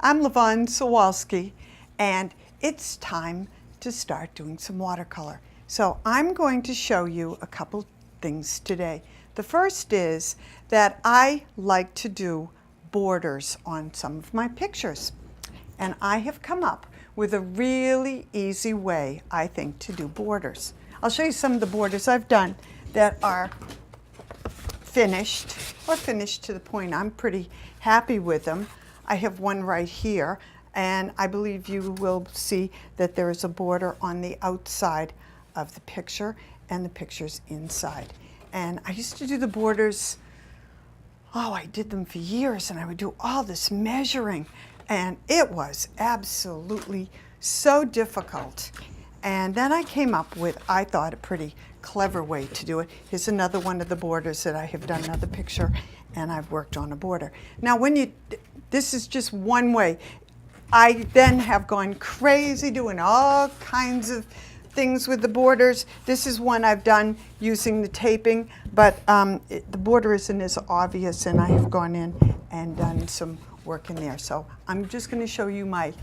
I'm Lavonne Suwalski, and it's time to start doing some watercolor. So I'm going to show you a couple things today. The first is that I like to do borders on some of my pictures. And I have come up with a really easy way, I think, to do borders. I'll show you some of the borders I've done that are finished, or finished to the point I'm pretty happy with them. I have one right here, and I believe you will see that there is a border on the outside of the picture and the picture's inside. And I used to do the borders, I did them for years, and I would do all this measuring, and it was absolutely so difficult. And then I came up with, I thought, a pretty clever way to do it. Here's another one of the borders that I have done another picture, and I've worked on a border. Now, this is just one way. I then have gone crazy doing all kinds of things with the borders. This is one I've done using the taping, but the border isn't as obvious, and I have gone in and done some work in there. So I'm just going to show you my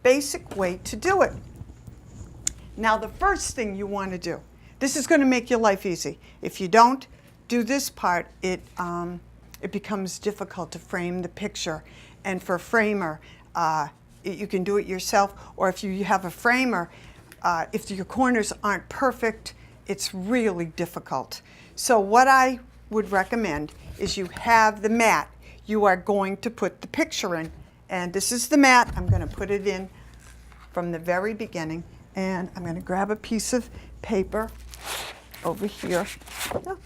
basic way to do it. Now, the first thing you want to do, this is going to make your life easy. If you don't do this part, it becomes difficult to frame the picture. And for a framer, you can do it yourself, or if you have a framer, if your corners aren't perfect, it's really difficult. So what I would recommend is you have the mat you are going to put the picture in. And this is the mat. I'm going to put it in from the very beginning. And I'm going to grab a piece of paper over here. Oh.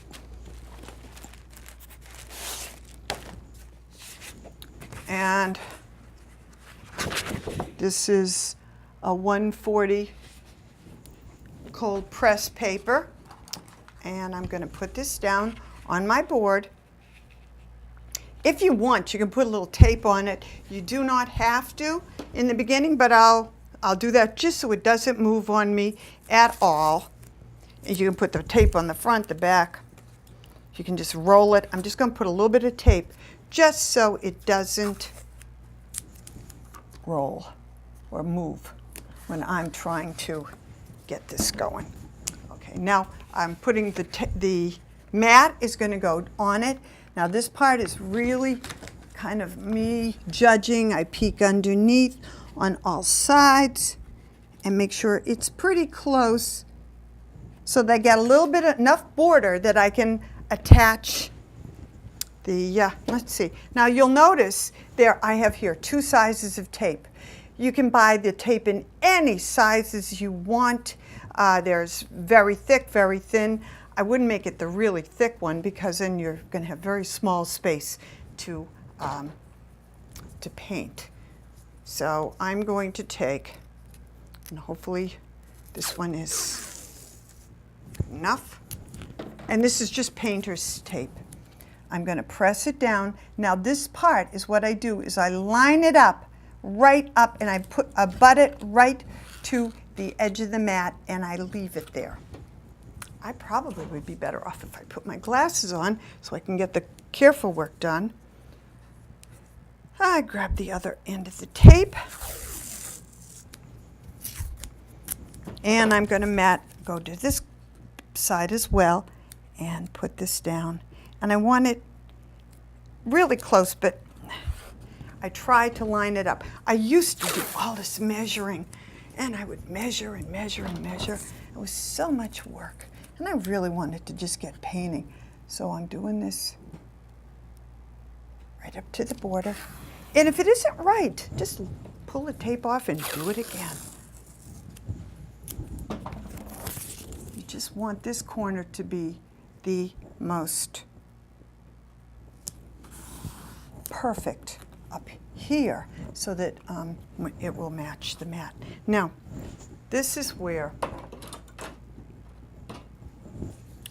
And this is a 140 cold press paper. And I'm going to put this down on my board. If you want, you can put a little tape on it. You do not have to in the beginning, but I'll do that just so it doesn't move on me at all. And you can put the tape on the front, the back. You can just roll it. I'm just going to put a little bit of tape just so it doesn't roll or move when I'm trying to get this going. Okay, now I'm putting the mat is going to go on it. Now this part is really kind of me judging. I peek underneath on all sides and make sure it's pretty close so that I get a little bit of enough border that I can attach the, let's see. Now you'll notice there I have here 2 sizes of tape. You can buy the tape in any sizes you want. There's very thick, very thin. I wouldn't make it the really thick one because then you're going to have very small space to paint. So I'm going to take, and hopefully this one is enough. And this is just painter's tape. I'm going to press it down. Now this part is what I do is I line it up, right up, and I butt it right to the edge of the mat, and I leave it there. I probably would be better off if I put my glasses on so I can get the careful work done. I grab the other end of the tape, and I'm going to go to this side as well and put this down. And I want it really close, but I try to line it up. I used to do all this measuring, and I would measure and measure and measure. It was so much work, and I really wanted to just get painting. So I'm doing this right up to the border. And if it isn't right, just pull the tape off and do it again. You just want this corner to be the most perfect up here so that it will match the mat. Now, this is where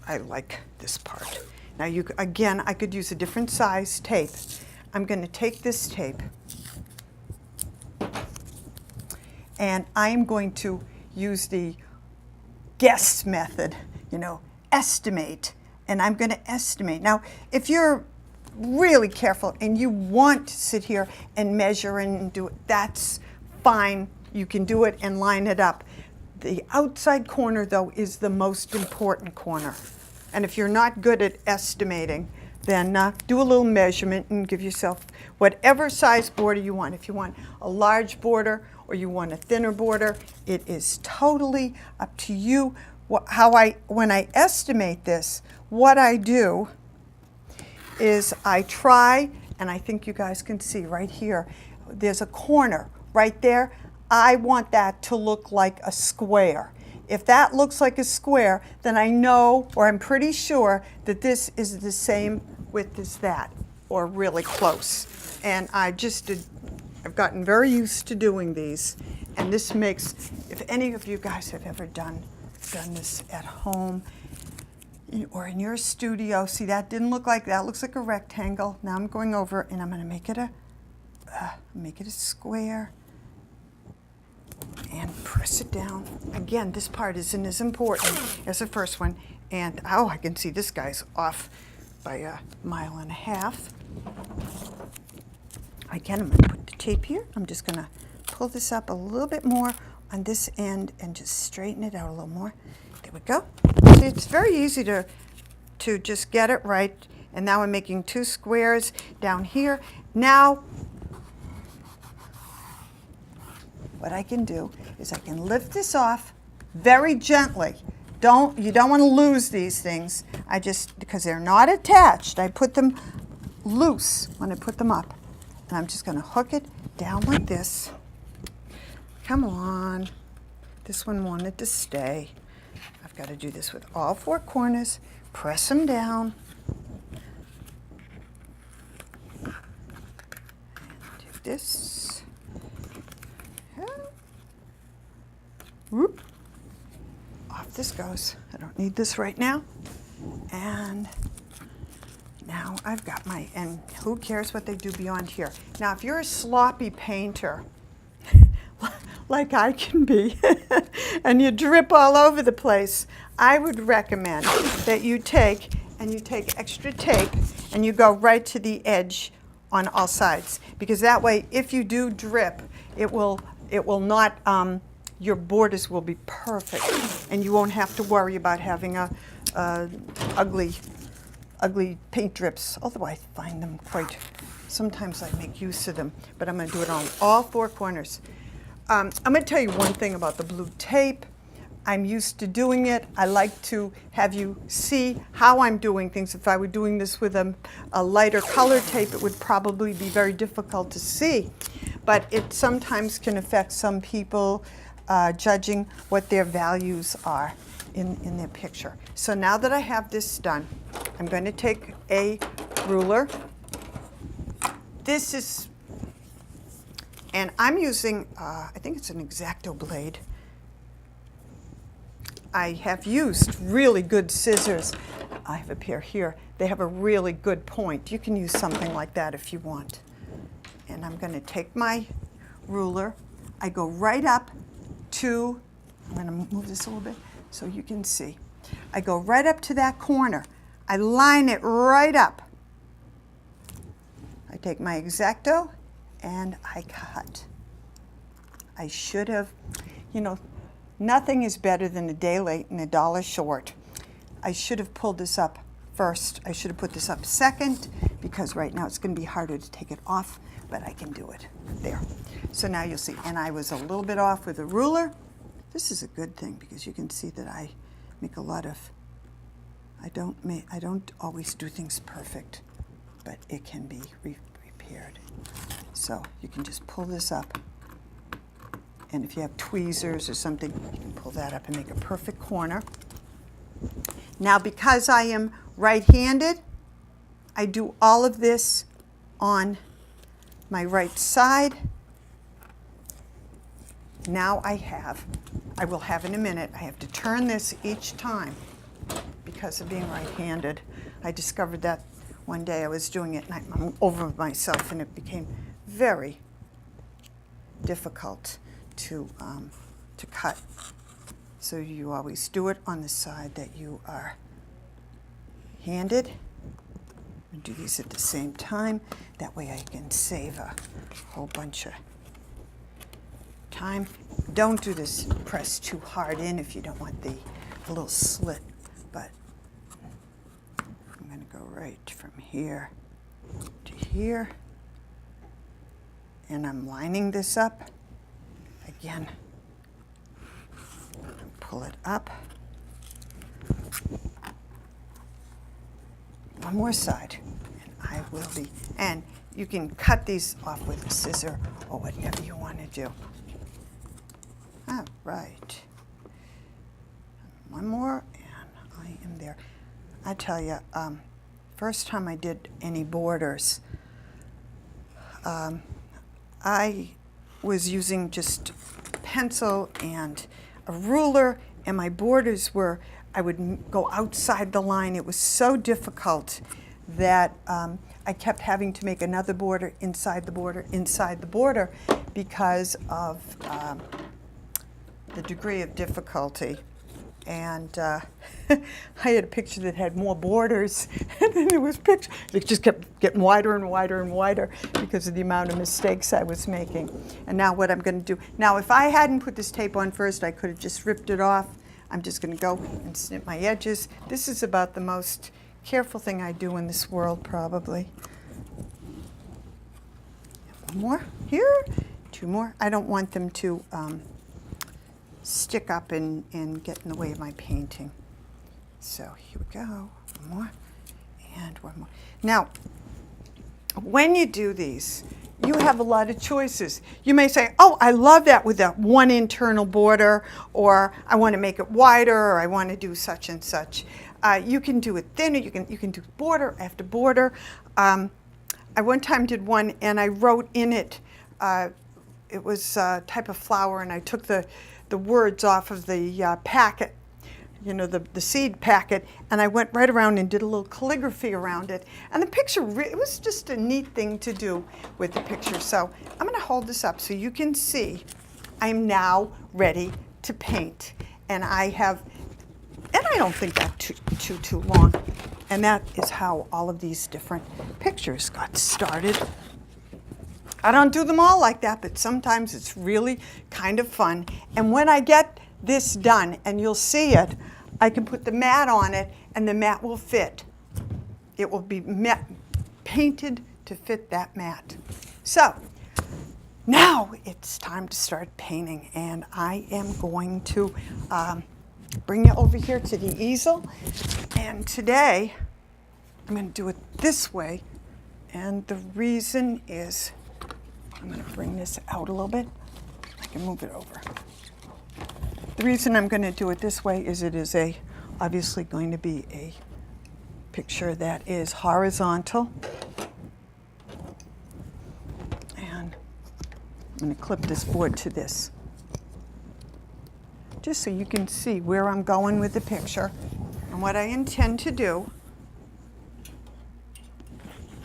I like this part. Now, again, I could use a different size tape. I'm going to take this tape and I'm going to use the guess method, estimate, and I'm going to estimate. Now, if you're really careful and you want to sit here and measure and do it, that's fine. You can do it and line it up. The outside corner, though, is the most important corner. And if you're not good at estimating, then do a little measurement and give yourself whatever size border you want. If you want a large border or you want a thinner border, it is totally up to you. When I estimate this, what I do is I try, and I think you guys can see right here, there's a corner right there. I want that to look like a square. If that looks like a square, then I know, or I'm pretty sure, that this is the same width as that, or really close. And I've gotten very used to doing these. And this makes, if any of you guys have ever done this at home, or in your studio, see, that didn't look like that. Looks like a rectangle. Now I'm going over and I'm going to make it a square. And press it down. Again, this part isn't as important as the first one. And oh, I can see this guy's off by 1.5 miles. Again, I'm going to put the tape here. I'm just going to pull this up a little bit more on this end and just straighten it out a little more. There we go. See, it's very easy to just get it right. And now I'm making 2 squares down here. Now, what I can do is I can lift this off very gently. You don't want to lose these things. Because they're not attached, I put them loose when I put them up. And I'm just going to hook it down like this. Come on. This one wanted to stay. I've got to do this with all 4 corners. Press them down. And do this. Whoop. Off this goes. I don't need this right now. And now I've got and who cares what they do beyond here. Now, if you're a sloppy painter, like I can be, and you drip all over the place, I would recommend that you take extra tape and you go right to the edge on all sides. Because that way, if you do drip, it will not, your borders will be perfect, and you won't have to worry about having ugly paint drips. Although I find them sometimes I make use of them, but I'm going to do it on all 4 corners. I'm going to tell you one thing about the blue tape. I'm used to doing it. I like to have you see how I'm doing things. If I were doing this with a lighter color tape, it would probably be very difficult to see. But it sometimes can affect some people judging what their values are in their picture. So now that I have this done, I'm going to take a ruler. And I'm using, I think it's an X-Acto blade. I have used really good scissors. I have a pair here. They have a really good point. You can use something like that if you want. And I'm going to take my ruler. I go right up to, I'm going to move this a little bit so you can see. I go right up to that corner. I line it right up. I take my X-Acto and I cut. I should have, nothing is better than a day late and $1 short. I should have pulled this up first. I should have put this up second, because right now it's going to be harder to take it off, but I can do it. There. So now you'll see. And I was a little bit off with a ruler. This is a good thing, because you can see that I make a lot of, I don't always do things perfect, but it can be repaired. So you can just pull this up. And if you have tweezers or something, you can pull that up and make a perfect corner. Now, because I am right-handed, I do all of this on my right side. Now I will have in a minute, I have to turn this each time because of being right-handed. I discovered that one day I was doing it and I'm over myself, and it became very difficult to cut. So you always do it on the side that you are handed. and do these at the same time. That way I can save a whole bunch of time. Don't do this press too hard in if you don't want the little slit, but I'm going to go right from here to here, and I'm lining this up again. Pull it up. One more side, and I will be, and you can cut these off with a scissor or whatever you want to do. All right. One more, and I am there. I tell you, first time I did any borders, I was using just pencil and a ruler, and my borders were, I would go outside the line. It was so difficult that I kept having to make another border inside the border because of the degree of difficulty. And I had a picture that had more borders, and then there was picture. It just kept getting wider and wider and wider because of the amount of mistakes I was making. And now what I'm going to do, now if I hadn't put this tape on first, I could have just ripped it off. I'm just going to go and snip my edges. This is about the most careful thing I do in this world, probably. One more here, two more. I don't want them to stick up and get in the way of my painting. So here we go, one more, and one more. Now, when you do these, you have a lot of choices. You may say, oh, I love that with that one internal border, or I want to make it wider, or I want to do such and such. You can do it thinner, you can do border after border. I one time did one and I wrote in it, it was a type of flower, and I took the words off of the packet, you know, the seed packet, and I went right around and did a little calligraphy around it. And the picture, it was just a neat thing to do with the picture. So I'm going to hold this up so you can see I'm now ready to paint. And I don't think that's too long. And that is how all of these different pictures got started. I don't do them all like that, but sometimes it's really kind of fun. And when I get this done, and you'll see it, I can put the mat on it, and the mat will fit. It will be painted to fit that mat. So now it's time to start painting, and I am going to bring you over here to the easel. And today I'm going to do it this way, and the reason is, I'm going to bring this out a little bit. I can move it over. The reason I'm going to do it this way is it is obviously going to be a picture that is horizontal. And I'm going to clip this board to this, just so you can see where I'm going with the picture and what I intend to do.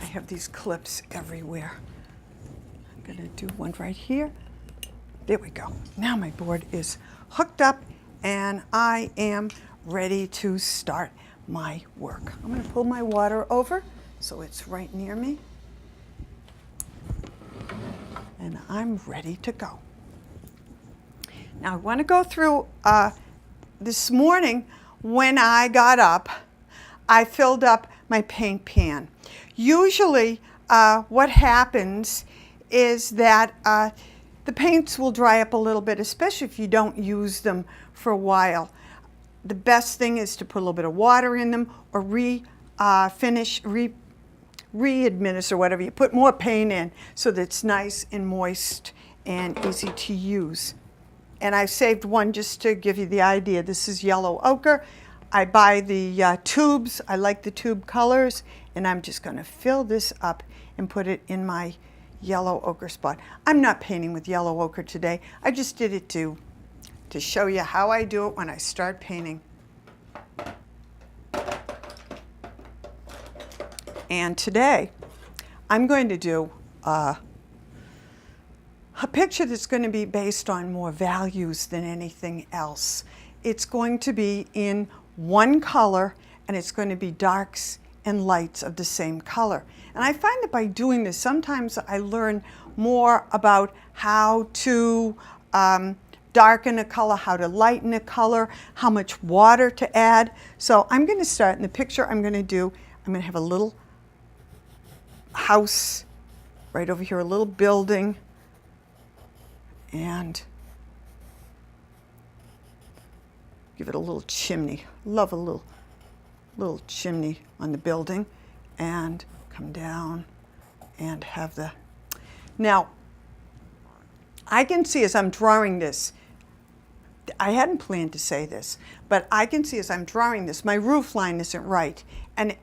I have these clips everywhere. I'm going to do one right here. There we go. Now my board is hooked up, and I am ready to start my work. I'm going to pull my water over so it's right near me, and I'm ready to go. Now I want to go through this morning. When I got up, I filled up my paint pan. Usually what happens is that the paints will dry up a little bit, especially if you don't use them for a while. The best thing is to put a little bit of water in them, or re-administer, whatever. You put more paint in so that it's nice and moist and easy to use. And I saved one just to give you the idea. This is yellow ochre. I buy the tubes. I like the tube colors, and I'm just going to fill this up and put it in my yellow ochre spot. I'm not painting with yellow ochre today. I just did it to show you how I do it when I start painting. And today I'm going to do a picture that's going to be based on more values than anything else. It's going to be in one color, and it's going to be darks and lights of the same color. And I find that by doing this, sometimes I learn more about how to darken a color, how to lighten a color, how much water to add. So I'm going to start in the picture I'm going to have a little house right over here, a little building, and give it a little chimney. Love a little chimney on the building, and come down and have the... Now, I can see as I'm drawing this, I hadn't planned to say this, but I can see as I'm drawing this, my roof line isn't right. And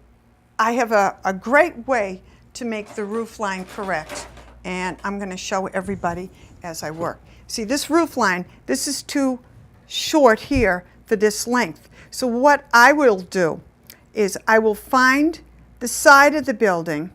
I have a great way to make the roof line correct. And I'm going to show everybody as I work. See, this roof line, this is too short here for this length. So what I will do is I will find the side of the building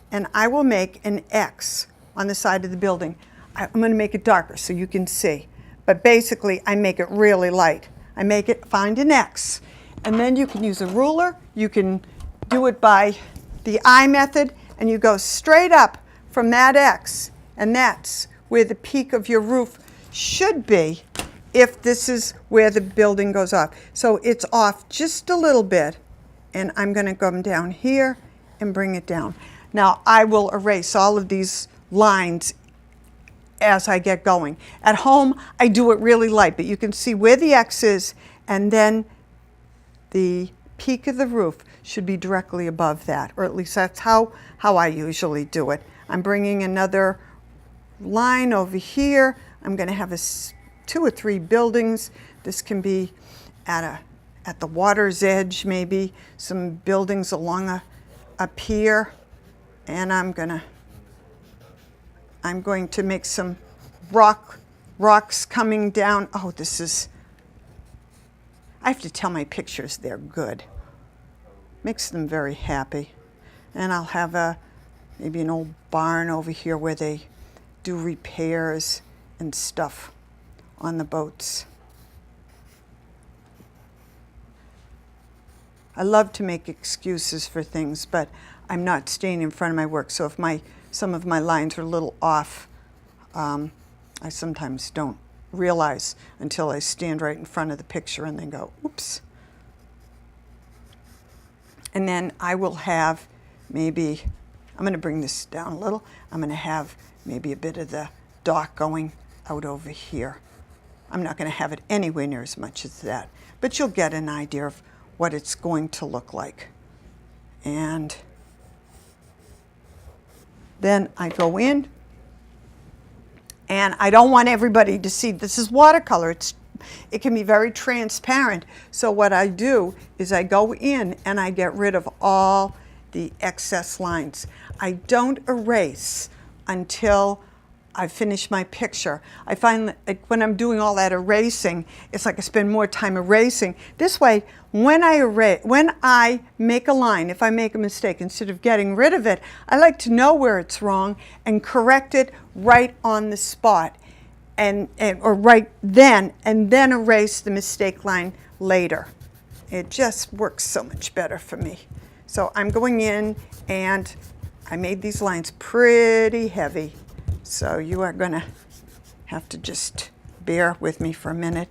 and I will make an X on the side of the building. I'm going to make it darker so you can see. But basically, I make it really light. I make it, find an X. And then you can use a ruler. You can do it by the eye method. And you go straight up from that X. And that's where the peak of your roof should be if this is where the building goes off. So it's off just a little bit. And I'm going to come down here and bring it down. Now, I will erase all of these lines as I get going. At home, I do it really light, but you can see where the X is, and then the peak of the roof should be directly above that, or at least that's how I usually do it. I'm bringing another line over here. I'm going to have 2 or 3 buildings. This can be at the water's edge, maybe some buildings along a pier, and I'm going to make some rocks coming down. Oh, this is, I have to tell my pictures they're good. Makes them very happy. And I'll have maybe an old barn over here where they do repairs and stuff on the boats. I love to make excuses for things, but I'm not staying in front of my work. So if some of my lines are a little off, I sometimes don't realize until I stand right in front of the picture and then go, oops. And then I will have maybe, I'm going to bring this down a little, I'm going to have maybe a bit of the dock going out over here. I'm not going to have it anywhere near as much as that, but you'll get an idea of what it's going to look like. And then I go in, and I don't want everybody to see this is watercolor. It can be very transparent. So what I do is I go in and I get rid of all the excess lines. I don't erase until I finish my picture. I find that like, when I'm doing all that erasing, it's like I spend more time erasing. This way, when I make a line, if I make a mistake, instead of getting rid of it, I like to know where it's wrong and correct it right on the spot, or right then, and then erase the mistake line later. It just works so much better for me. So I'm going in, and I made these lines pretty heavy. So you are going to have to just bear with me for a minute.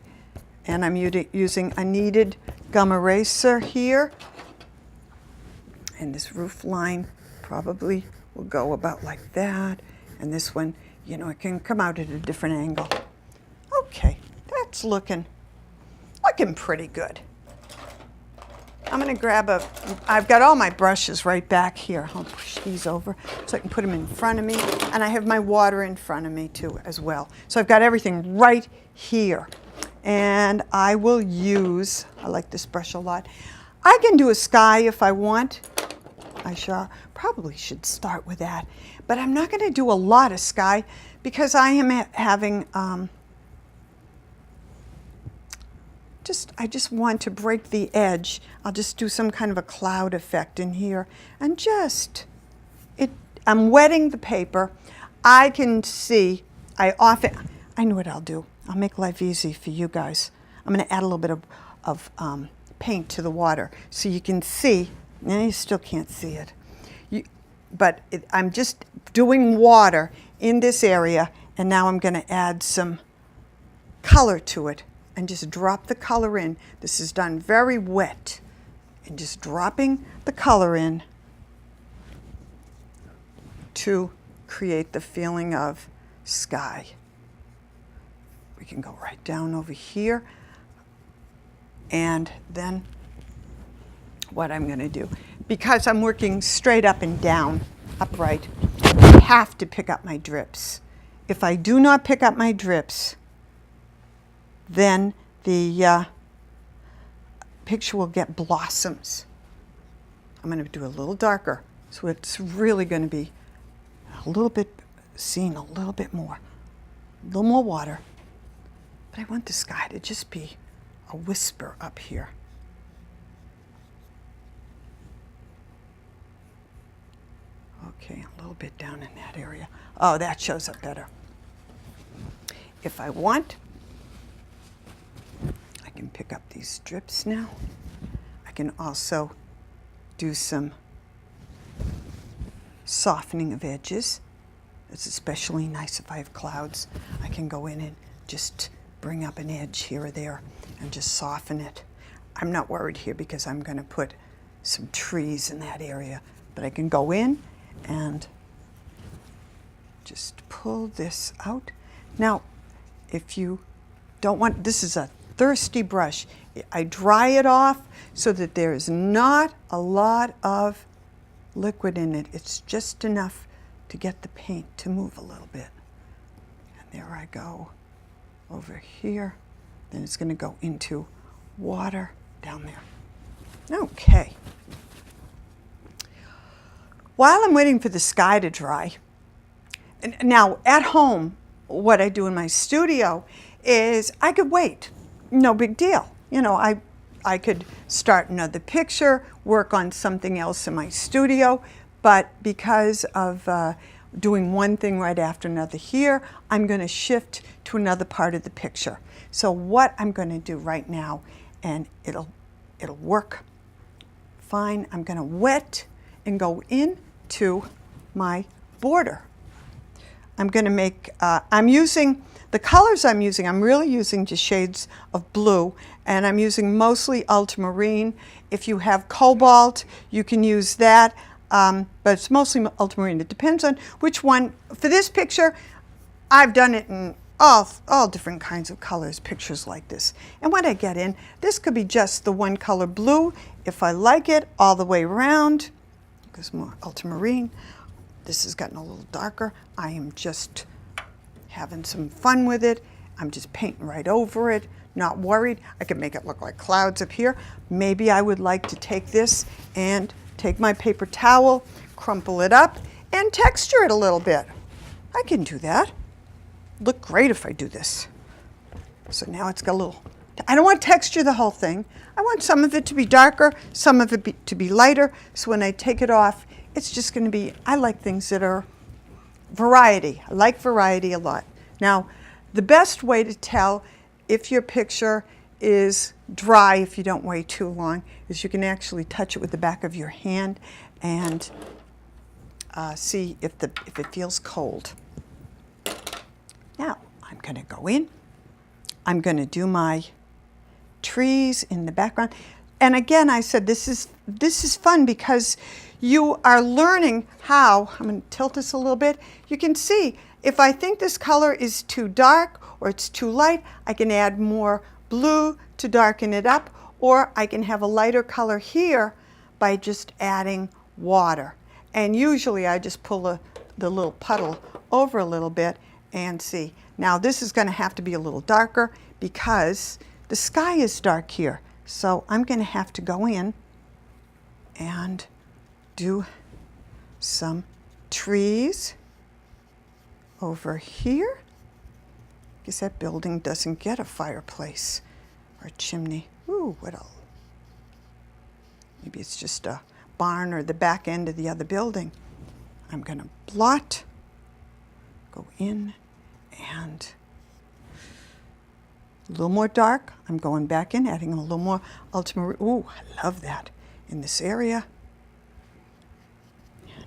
And I'm using a kneaded gum eraser here. And this roof line probably will go about like that. And this one, you know, it can come out at a different angle. Okay, that's looking pretty good. I'm going to grab I've got all my brushes right back here. I'll push these over so I can put them in front of me. And I have my water in front of me too as well. So I've got everything right here. And I will use, I like this brush a lot. I can do a sky if I want. I probably should start with that. But I'm not going to do a lot of sky because I am having, I just want to break the edge. I'll just do some kind of a cloud effect in here. And I'm wetting the paper. I can see, I know what I'll do. I'll make life easy for you guys. I'm going to add a little bit of paint to the water so you can see And you still can't see it. I'm just doing water in this area, and now I'm going to add some color to it and just drop the color in. This is done very wet, and just dropping the color in to create the feeling of sky. We can go right down over here, and then what I'm going to do, because I'm working straight up and down, upright, I have to pick up my drips. If I do not pick up my drips, then the picture will get blossoms. I'm going to do a little darker, so it's really going to be a little bit seen, a little bit more, a little more water. But I want the sky to just be a whisper up here. Okay, a little bit down in that area. Oh, that shows up better. If I want, I can pick up these strips now. I can also do some softening of edges. It's especially nice if I have clouds. I can go in and just bring up an edge here or there and just soften it. I'm not worried here because I'm going to put some trees in that area, but I can go in and just pull this out. Now, if you don't want, this is a thirsty brush. I dry it off so that there is not a lot of liquid in it. It's just enough to get the paint to move a little bit. And there I go over here. Then it's going to go into water down there. Okay. While I'm waiting for the sky to dry, now at home, what I do in my studio is I could wait. No big deal. You know, I could start another picture, work on something else in my studio, but because of doing one thing right after another here, I'm going to shift to another part of the picture. So what I'm going to do right now, and it'll work fine, I'm going to wet and go into my border. I'm going to make, I'm using, the colors I'm using, I'm really using just shades of blue, and I'm using mostly ultramarine. If you have cobalt, you can use that, but it's mostly ultramarine. It depends on which one. For this picture, I've done it in all different kinds of colors, pictures like this. And when I get in, this could be just the one color blue, if I like it, all the way around. There's more ultramarine. This has gotten a little darker. I am just having some fun with it. I'm just painting right over it, not worried. I can make it look like clouds up here. Maybe I would like to take this and take my paper towel, crumple it up, and texture it a little bit. I can do that. Look great if I do this. So now it's got a little, I don't want to texture the whole thing. I want some of it to be darker, some of it to be lighter, so when I take it off, it's just going to be, I like things that are variety. I like variety a lot. Now, the best way to tell if your picture is dry, if you don't wait too long, is you can actually touch it with the back of your hand and see if it feels cold. Now, I'm going to go in. I'm going to do my trees in the background. And again, I said this is fun because you are learning how, I'm going to tilt this a little bit, you can see if I think this color is too dark or it's too light, I can add more blue to darken it up, or I can have a lighter color here by just adding water. And usually I just pull the little puddle over a little bit and see. Now this is going to have to be a little darker because the sky is dark here. So I'm going to have to go in and do some trees over here. Guess that building doesn't get a fireplace or a chimney. Ooh, what else? Maybe it's just a barn or the back end of the other building. I'm going to blot, go in, and a little more dark. I'm going back in, adding a little more ultramarine. Ooh, I love that in this area.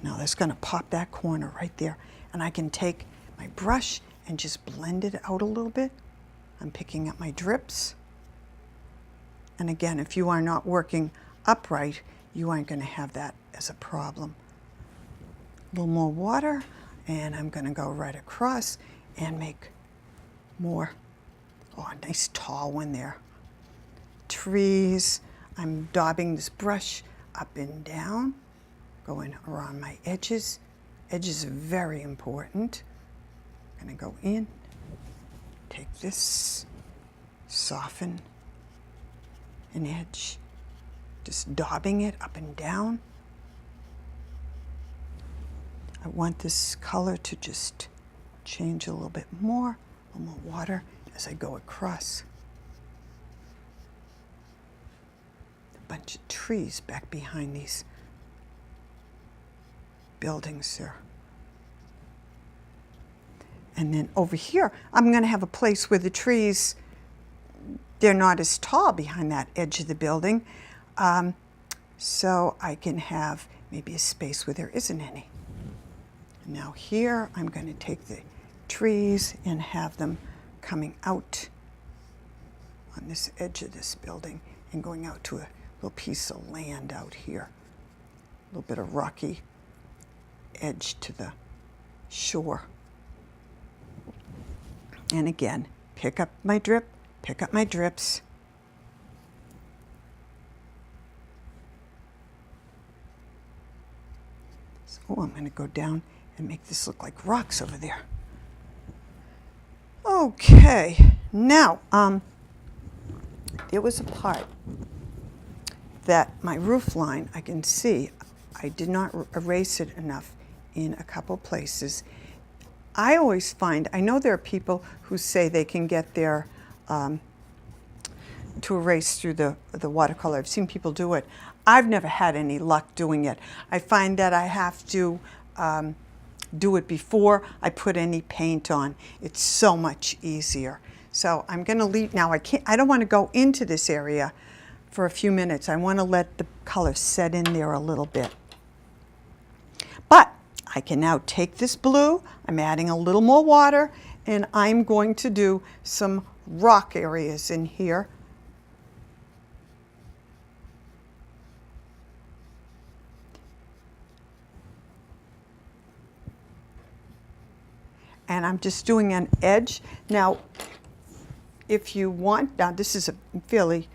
Now that's going to pop that corner right there. And I can take my brush and just blend it out a little bit. I'm picking up my drips. And again, if you are not working upright, you aren't going to have that as a problem. A little more water, and I'm going to go right across and make more. Oh, a nice tall one there. Trees. I'm daubing this brush up and down, going around my edges. Edges are very important. I'm going to go in, take this, soften an edge, just daubing it up and down. I want this color to just change a little bit more, a little more water as I go across. A bunch of trees back behind these buildings there. And then over here, I'm going to have a place where the trees, they're not as tall behind that edge of the building. So I can have maybe a space where there isn't any. Now here, I'm going to take the trees and have them coming out on this edge of this building and going out to a little piece of land out here. A little bit of rocky edge to the shore. And again, pick up my drip, pick up my drips. So I'm going to go down and make this look like rocks over there. Okay, now, there was a part that my roof line, I can see, I did not erase it enough in a couple places. I always find, I know there are people who say they can get their, to erase through the watercolor. I've seen people do it. I've never had any luck doing it. I find that I have to do it before I put any paint on. It's so much easier. So I'm going to leave, now I don't want to go into this area for a few minutes. I want to let the color set in there a little bit. But I can now take this blue, I'm adding a little more water, and I'm going to do some rock areas in here. And I'm just doing an edge. Now, if you want, now this is a fairly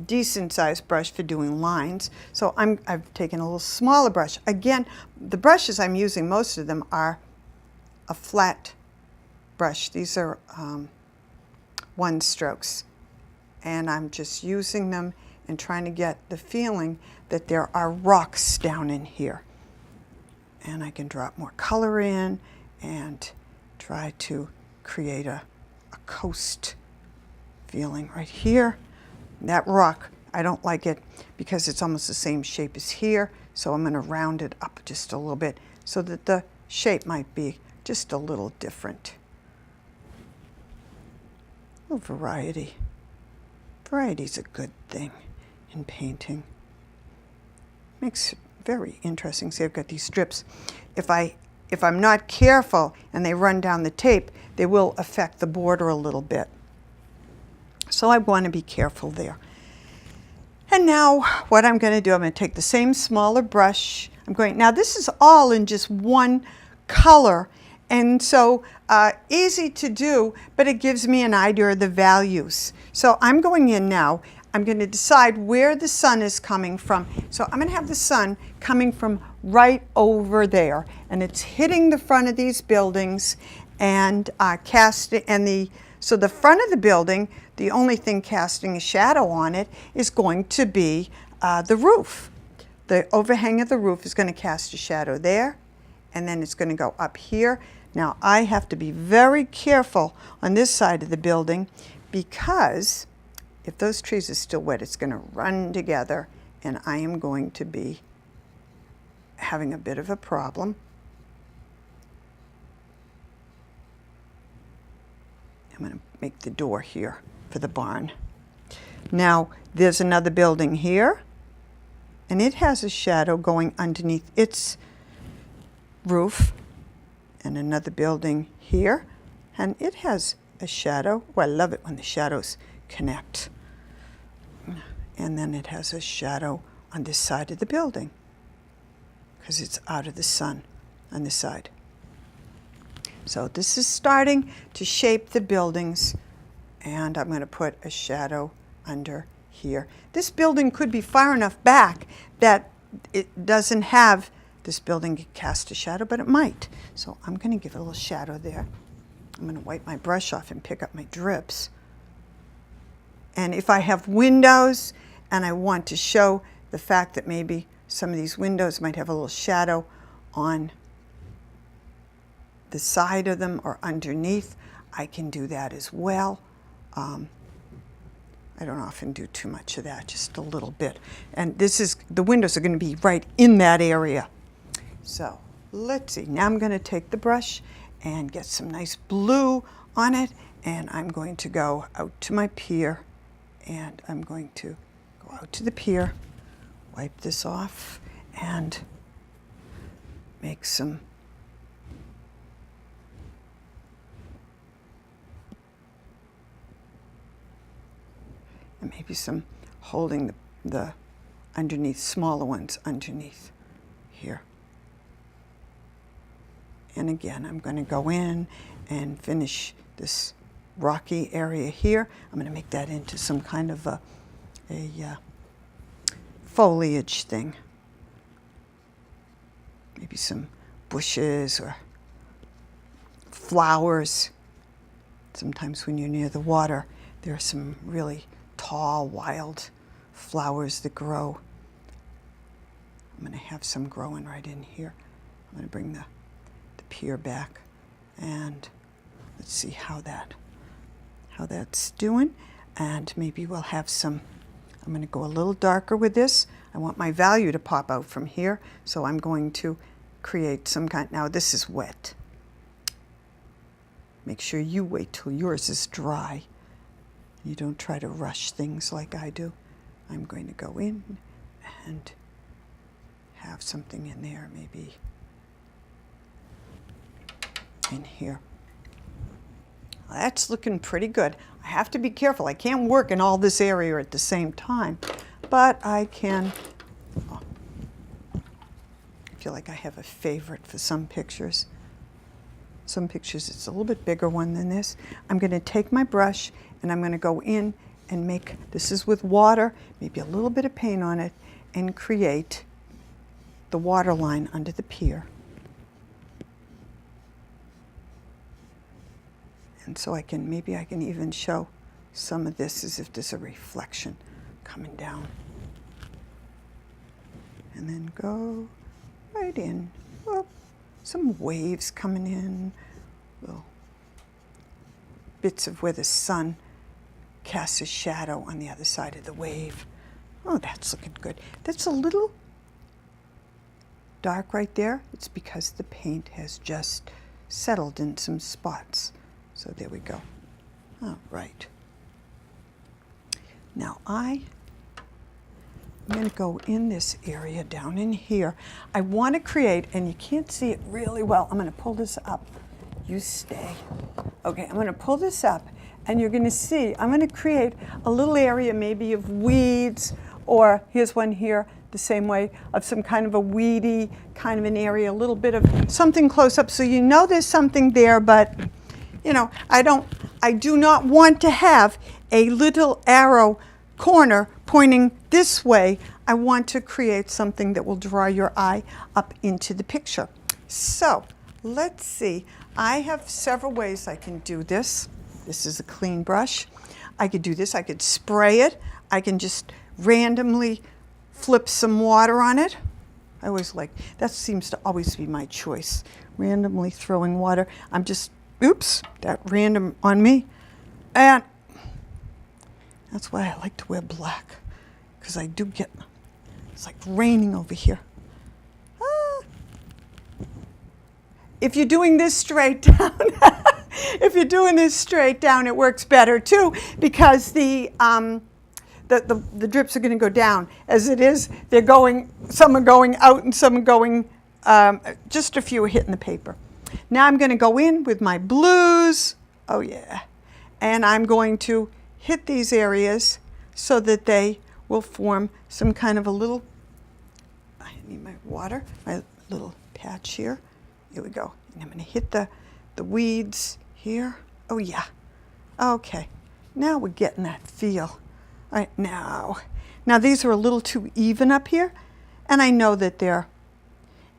decent sized brush for doing lines. So I've taken a little smaller brush. Again, the brushes I'm using, most of them are a flat brush. These are 1 strokes. And I'm just using them and trying to get the feeling that there are rocks down in here. And I can drop more color in and try to create a coast feeling right here. That rock, I don't like it because it's almost the same shape as here, so I'm going to round it up just a little bit so that the shape might be just a little different. A little variety. Variety's a good thing in painting. Makes it very interesting. See, I've got these strips. If I'm not careful and they run down the tape, they will affect the border a little bit. So I want to be careful there. And now what I'm going to do, I'm going to take the same smaller brush. Now this is all in just one color, and so easy to do, but it gives me an idea of the values. So I'm going in now. I'm going to decide where the sun is coming from. So I'm going to have the sun coming from right over there, and it's hitting the front of these buildings and so the front of the building, the only thing casting a shadow on it is going to be the roof. The overhang of the roof is going to cast a shadow there, and then it's going to go up here. Now I have to be very careful on this side of the building because if those trees are still wet, it's going to run together, and I am going to be having a bit of a problem. I'm going to make the door here for the barn. Now, there's another building here, and it has a shadow going underneath its roof and another building here, and it has a shadow. Oh, I love it when the shadows connect. And then it has a shadow on this side of the building because it's out of the sun on this side. So this is starting to shape the buildings, and I'm going to put a shadow under here. This building could be far enough back that it doesn't have this building cast a shadow, but it might. So I'm going to give it a little shadow there. I'm going to wipe my brush off and pick up my drips. And if I have windows and I want to show the fact that maybe some of these windows might have a little shadow on the side of them or underneath, I can do that as well. I don't often do too much of that, just a little bit. And the windows are going to be right in that area. So let's see, now I'm going to take the brush and get some nice blue on it, and I'm going to go out to my pier, and I'm going to go out to the pier, wipe this off, and make some and maybe some holding the underneath, smaller ones underneath here. And again, I'm going to go in and finish this rocky area here. I'm going to make that into some kind of a foliage thing. Maybe some bushes or flowers. Sometimes when you're near the water, there are some really tall, wild flowers that grow. I'm going to have some growing right in here. I'm going to bring the pier back, and let's see how that's doing. And maybe we'll have some, I'm going to go a little darker with this. I want my value to pop out from here, so I'm going to create some kind. Now this is wet. Make sure you wait till yours is dry. You don't try to rush things like I do. I'm going to go in and have something in there, maybe in here. Well, that's looking pretty good. I have to be careful. I can't work in all this area at the same time, but I can. Oh, I feel like I have a favorite for some pictures. Some pictures it's a little bit bigger one than this. I'm going to take my brush and I'm going to go in and make, this is with water, maybe a little bit of paint on it, and create the water line under the pier. And so maybe I can even show some of this as if there's a reflection coming down. And then go right in. Whoop. Some waves coming in, little bits of where the sun casts a shadow on the other side of the wave. Oh, that's looking good. That's a little dark right there. It's because the paint has just settled in some spots. So there we go. All right. Now I'm going to go in this area down in here. I want to create, and you can't see it really well. I'm going to pull this up. You stay. Okay, I'm going to pull this up, and you're going to see, I'm going to create a little area maybe of weeds, or here's one here the same way, of some kind of a weedy kind of an area, a little bit of something close up. So you know there's something there, but you know, I do not want to have a little arrow corner pointing this way. I want to create something that will draw your eye up into the picture. So let's see. I have several ways I can do this. This is a clean brush. I could do this. I could spray it. I can just randomly flip some water on it. I always like, that seems to always be my choice. Randomly throwing water. I'm just, oops, that random on me. And that's why I like to wear black, because I do get, it's like raining over here. If you're doing this straight down, if you're doing this straight down, it works better too, because the drips are going to go down. As it is, they're going, some are going out and some are going just a few hitting the paper. Now I'm going to go in with my blues. Oh yeah. And I'm going to hit these areas so that they will form some kind of a little, I need my water, my little patch here. Here we go. And I'm going to hit the weeds here. Oh yeah. Okay. Now we're getting that feel. All right, now these are a little too even up here, and I know that they're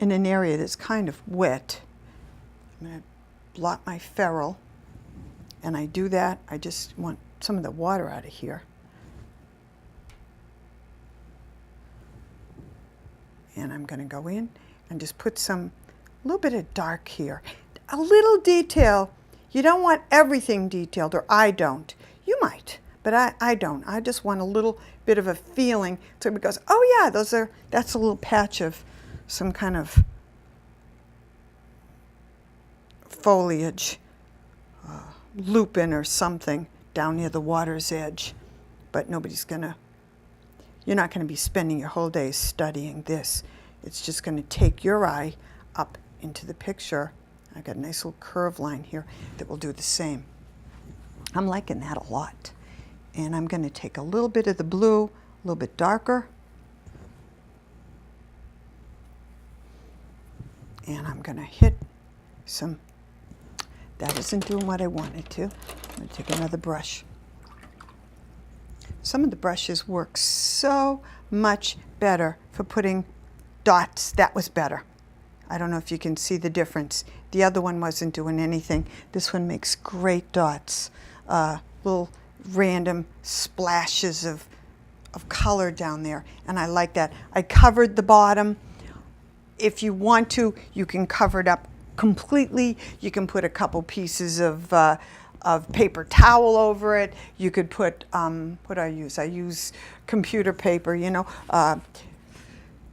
in an area that's kind of wet. I'm going to blot my ferrule, and I do that. I just want some of the water out of here. And I'm going to go in and just put a little bit of dark here. A little detail. You don't want everything detailed, or I don't. You might, but I don't. I just want a little bit of a feeling so it goes, oh yeah, that's a little patch of some kind of foliage, lupin or something down near the water's edge. But you're not gonna be spending your whole day studying this. It's just gonna take your eye up into the picture. I got a nice little curve line here that will do the same. I'm liking that a lot. And I'm going to take a little bit of the blue, a little bit darker. And I'm going to hit some, that isn't doing what I wanted to. I'm going to take another brush. Some of the brushes work so much better for putting dots. That was better. I don't know if you can see the difference. The other one wasn't doing anything. This one makes great dots. Little random splashes of color down there, and I like that. I covered the bottom. If you want to, you can cover it up completely. You can put a couple pieces of paper towel over it. You could put, what do I use? I use computer paper, you know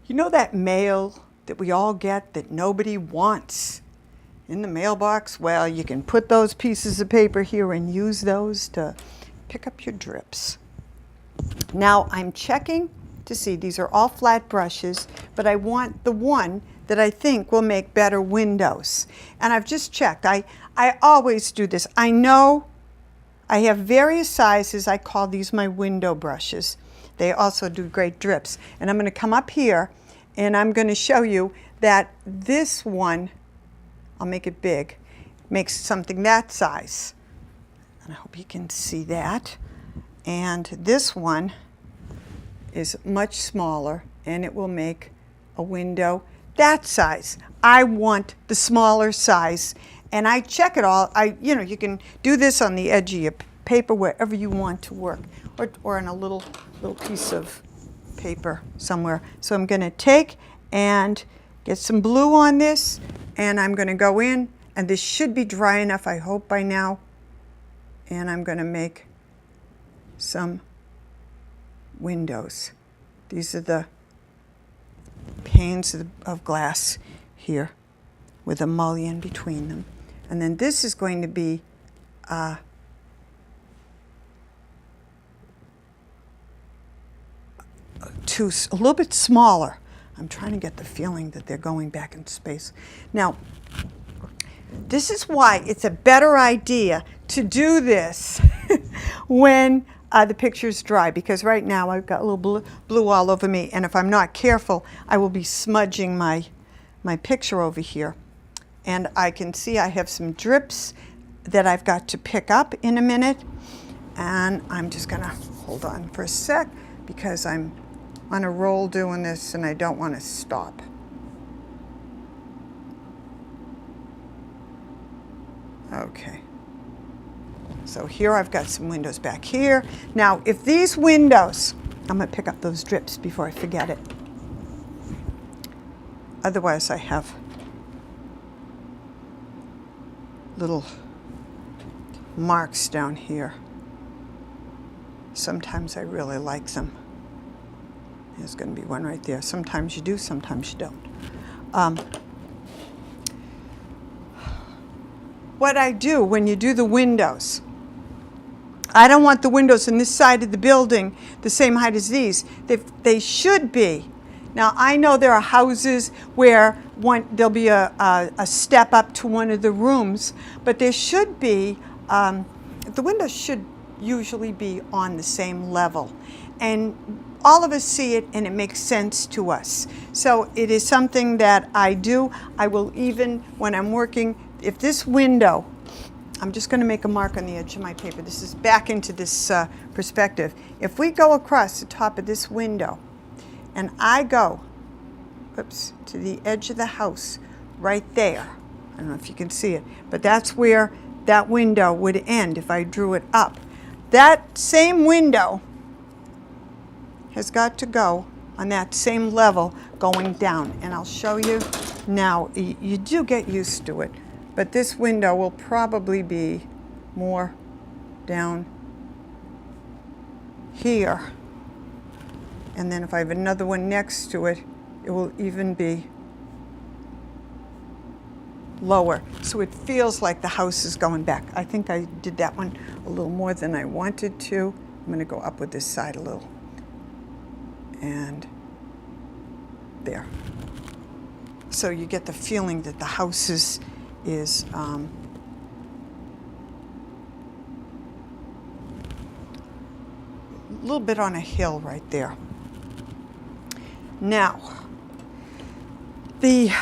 that mail that we all get that nobody wants in the mailbox? Well, you can put those pieces of paper here and use those to pick up your drips. Now I'm checking to see, these are all flat brushes, but I want the one that I think will make better windows. And I've just checked. I always do this. I know I have various sizes. I call these my window brushes. They also do great drips. And I'm going to come up here and I'm going to show you that this one, I'll make it big, makes something that size. And I hope you can see that. And this one is much smaller, and it will make a window that size. I want the smaller size, and I check it all. You can do this on the edge of your paper wherever you want to work, or on a little piece of paper somewhere. So I'm going to take and get some blue on this, and I'm going to go in, and this should be dry enough, I hope, by now. And I'm going to make some windows. These are the panes of glass here with a mullion between them. And then this is going to be a little bit smaller. I'm trying to get the feeling that they're going back in space. Now, this is why it's a better idea to do this when the picture's dry, because right now I've got a little blue all over me, and if I'm not careful, I will be smudging my picture over here. And I can see I have some drips that I've got to pick up in a minute, and I'm just gonna hold on for a sec because I'm on a roll doing this and I don't want to stop. Okay. So here I've got some windows back here. Now, if these windows, I'm going to pick up those drips before I forget it. Otherwise, I have little marks down here. Sometimes I really like them. There's going to be one right there. Sometimes you do, sometimes you don't. What I do when you do the windows, I don't want the windows on this side of the building the same height as these. They should be Now I know there are houses where there'll be a step up to one of the rooms, but there should be, the windows should usually be on the same level. And all of us see it and it makes sense to us. So it is something that I do. I will even, when I'm working, if this window, I'm just going to make a mark on the edge of my paper. This is back into this perspective. If we go across the top of this window and I go, oops, to the edge of the house right there, I don't know if you can see it, but that's where that window would end if I drew it up. That same window has got to go on that same level going down. And I'll show you now. You do get used to it, but this window will probably be more down here. And then if I have another one next to it, it will even be lower. So it feels like the house is going back. I think I did that one a little more than I wanted to. I'm going to go up with this side a little. And there. So you get the feeling that the house is a little bit on a hill right there. Now, the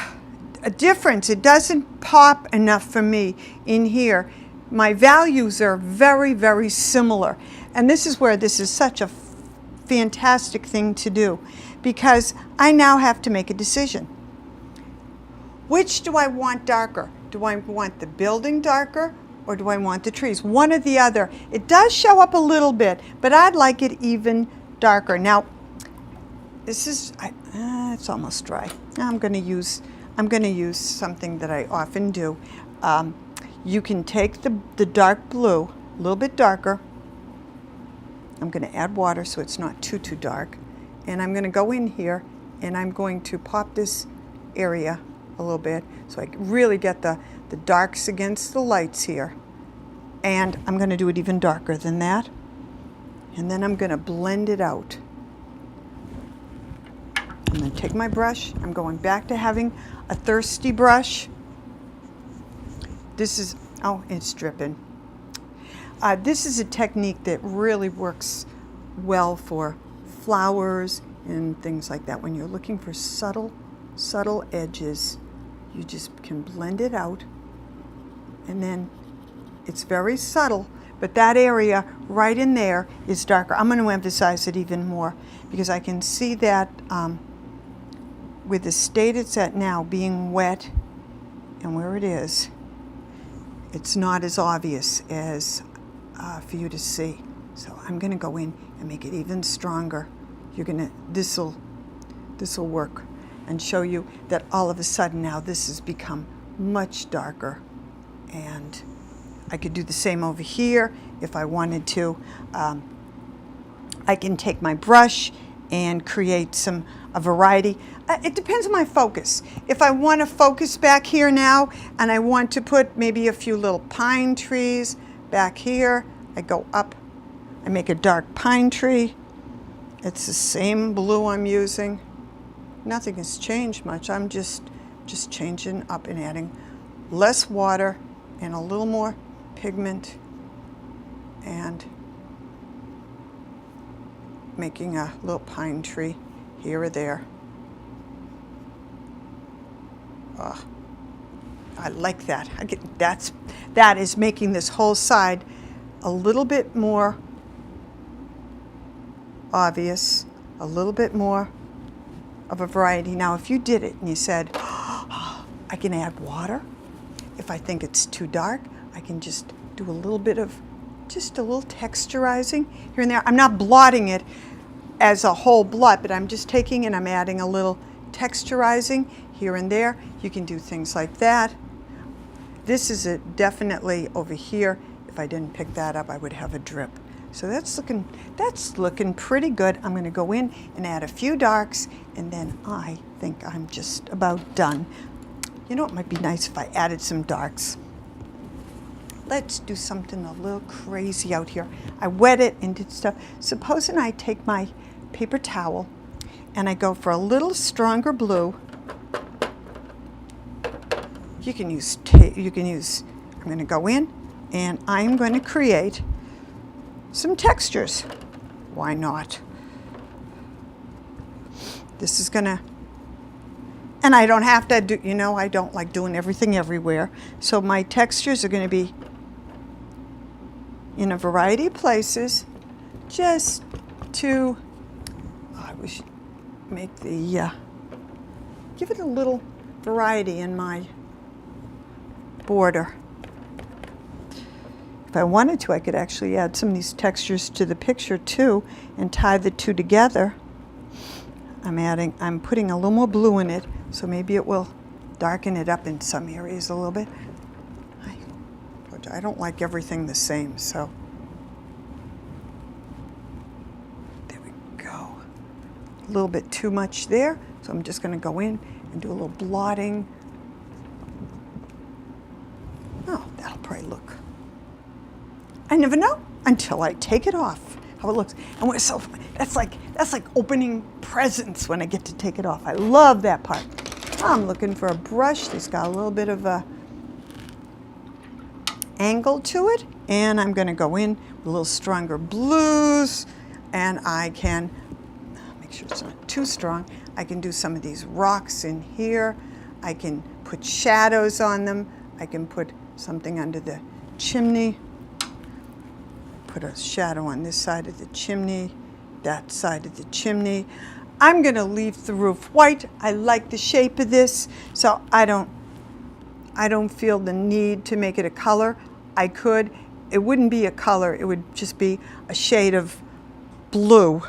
difference, it doesn't pop enough for me in here. My values are very, very similar. And this is where this is such a fantastic thing to do, because I now have to make a decision. Which do I want darker? Do I want the building darker or do I want the trees? One or the other. It does show up a little bit, but I'd like it even darker. Now, this is, it's almost dry. I'm going to use something that I often do. You can take the dark blue, a little bit darker. I'm going to add water so it's not too dark. And I'm going to go in here and I'm going to pop this area a little bit so I really get the darks against the lights here. And I'm going to do it even darker than that. And then I'm going to blend it out. I'm going to take my brush. I'm going back to having a thirsty brush. This is, oh, it's dripping. This is a technique that really works well for flowers and things like that. When you're looking for subtle edges, you just can blend it out. And then it's very subtle, but that area right in there is darker. I'm going to emphasize it even more because I can see that with the state it's at now, being wet and where it is, it's not as obvious as for you to see. So I'm going to go in and make it even stronger. This'll work and show you that all of a sudden now this has become much darker. And I could do the same over here if I wanted to. I can take my brush and create a variety. It depends on my focus. If I want to focus back here now and I want to put maybe a few little pine trees back here, I go up, I make a dark pine tree. It's the same blue I'm using. Nothing has changed much. I'm just changing up and adding less water and a little more pigment and making a little pine tree here or there. Oh, I like that. That is making this whole side a little bit more obvious, a little bit more of a variety. Now, if you did it and you said, oh, I can add water. If I think it's too dark, I can just do a little bit of, just a little texturizing here and there. I'm not blotting it as a whole blot, but I'm just taking and I'm adding a little texturizing here and there. You can do things like that. This is definitely over here. If I didn't pick that up, I would have a drip. So that's looking pretty good. I'm going to go in and add a few darks, and then I think I'm just about done. You know, it might be nice if I added some darks. Let's do something a little crazy out here. I wet it and did stuff. Supposing I take my paper towel and I go for a little stronger blue. You can use, I'm going to go in and I'm going to create some textures. Why not? This is going to, and I don't have to do, I don't like doing everything everywhere. So my textures are going to be in a variety of places, just to, I wish, make the, give it a little variety in my border. If I wanted to, I could actually add some of these textures to the picture too and tie the two together. I'm putting a little more blue in it, so maybe it will darken it up in some areas a little bit. I don't like everything the same, so there we go. A little bit too much there, so I'm just going to go in and do a little blotting. Oh, that'll probably look. I never know until I take it off how it looks. And that's like opening presents when I get to take it off. I love that part. I'm looking for a brush that's got a little bit of a angle to it, and I'm going to go in with a little stronger blues, and I can make sure it's not too strong. I can do some of these rocks in here. I can put shadows on them. I can put something under the chimney, put a shadow on this side of the chimney, that side of the chimney. I'm going to leave the roof white. I like the shape of this, so I don't feel the need to make it a color. I could. It wouldn't be a color. It would just be a shade of blue,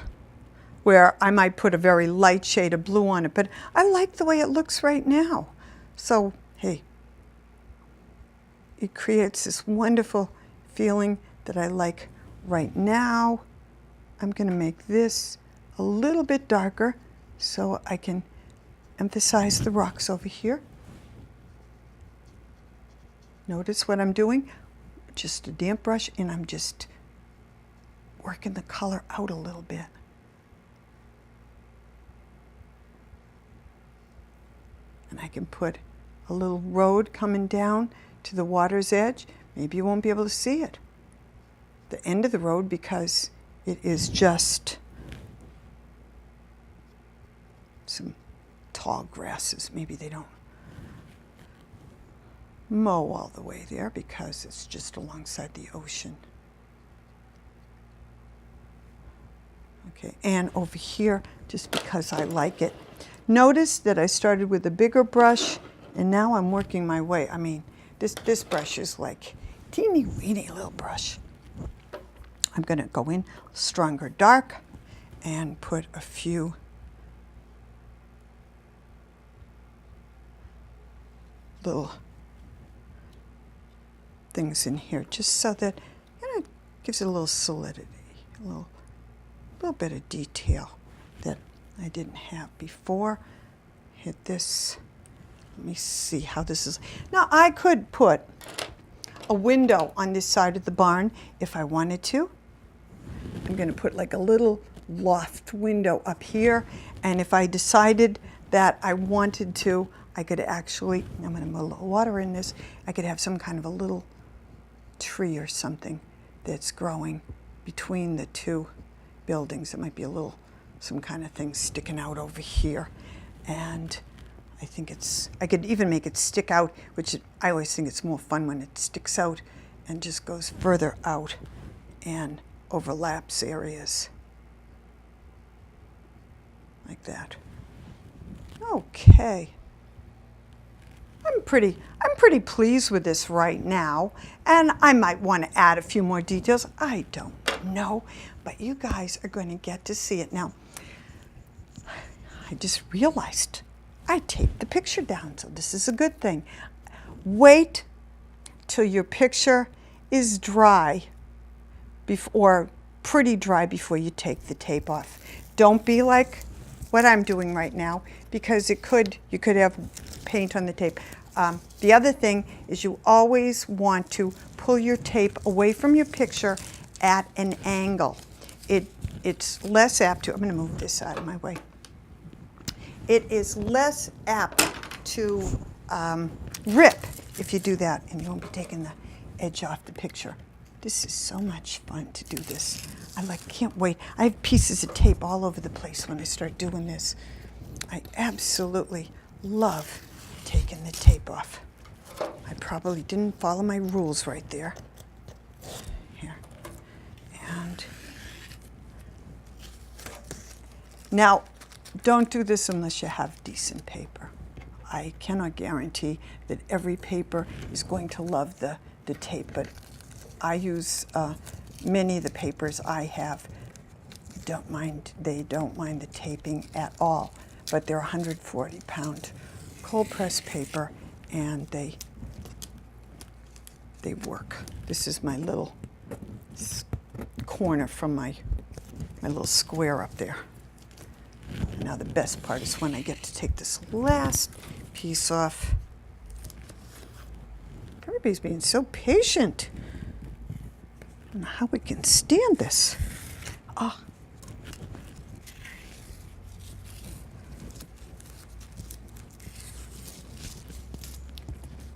where I might put a very light shade of blue on it. But I like the way it looks right now. So, hey, it creates this wonderful feeling that I like right now. I'm going to make this a little bit darker so I can emphasize the rocks over here. Notice what I'm doing? Just a damp brush, and I'm just working the color out a little bit. And I can put a little road coming down to the water's edge. Maybe you won't be able to see it, the end of the road, because it is just some tall grasses. Maybe they don't mow all the way there because it's just alongside the ocean. Okay, and over here, just because I like it. Notice that I started with a bigger brush, and now I'm working my way. I mean, this brush is like teeny weeny little brush. I'm going to go in stronger dark and put a few little things in here, just so that it gives it a little solidity, a little bit of detail that I didn't have before. Hit this. Let me see how this is. Now I could put a window on this side of the barn if I wanted to. I'm going to put like a little loft window up here, and if I decided that I wanted to, I could actually, I'm going to put a little water in this, I could have some kind of a little tree or something that's growing between the two buildings. It might be some kind of thing sticking out over here. And I think I could even make it stick out, which I always think it's more fun when it sticks out and just goes further out and overlaps areas like that. Okay. I'm pretty pleased with this right now, and I might want to add a few more details. I don't know, but you guys are going to get to see it. Now, I just realized I taped the picture down, so this is a good thing. Wait till your picture is dry, or pretty dry, before you take the tape off. Don't be like what I'm doing right now, because you could have paint on the tape. The other thing is you always want to pull your tape away from your picture at an angle. It's less apt to, I'm going to move this out of my way. it is less apt to rip if you do that, and you won't be taking the edge off the picture. This is so much fun to do this. Can't wait. I have pieces of tape all over the place when I start doing this. I absolutely love taking the tape off. I probably didn't follow my rules right there. Here. And now, don't do this unless you have decent paper. I cannot guarantee that every paper is going to love the tape, but I use many of the papers I have they don't mind the taping at all, but they're 140-pound cold press paper, and they work. This is my little corner from my little square up there. Now the best part is when I get to take this last piece off. Everybody's being so patient. I don't know how we can stand this. Oh.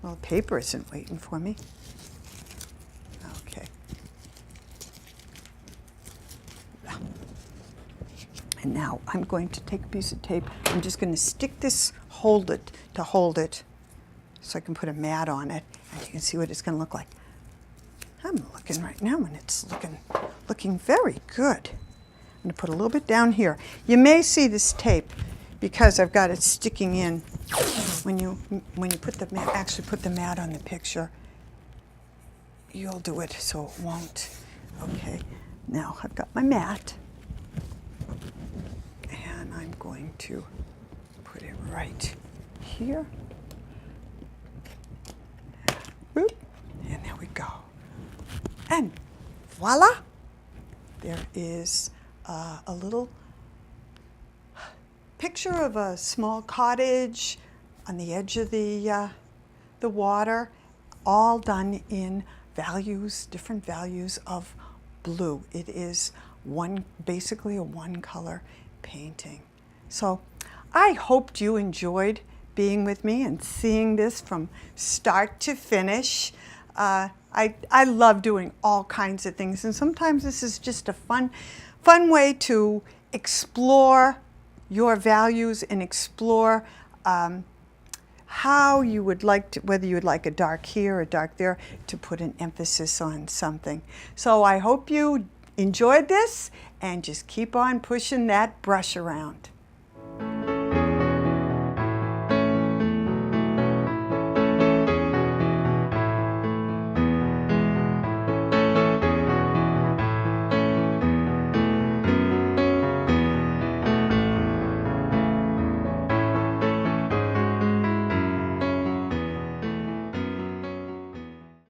Well, the paper isn't waiting for me. Okay. And now I'm going to take a piece of tape. I'm just going to stick this, hold it, so I can put a mat on it, and you can see what it's going to look like. I'm looking right now, and it's looking very good. I'm going to put a little bit down here. You may see this tape because I've got it sticking in. When you actually put the mat on the picture, you'll do it so it won't. Okay, now I've got my mat, and I'm going to put it right here. Boop, and there we go. And voila, there is a little picture of a small cottage on the edge of the water, all done in different values of blue. It is basically a one-color painting. So I hoped you enjoyed being with me and seeing this from start to finish. I love doing all kinds of things, and sometimes this is just a fun way to explore your values and explore how you would like to, whether you would like a dark here or dark there, to put an emphasis on something. So I hope you enjoyed this, and just keep on pushing that brush around.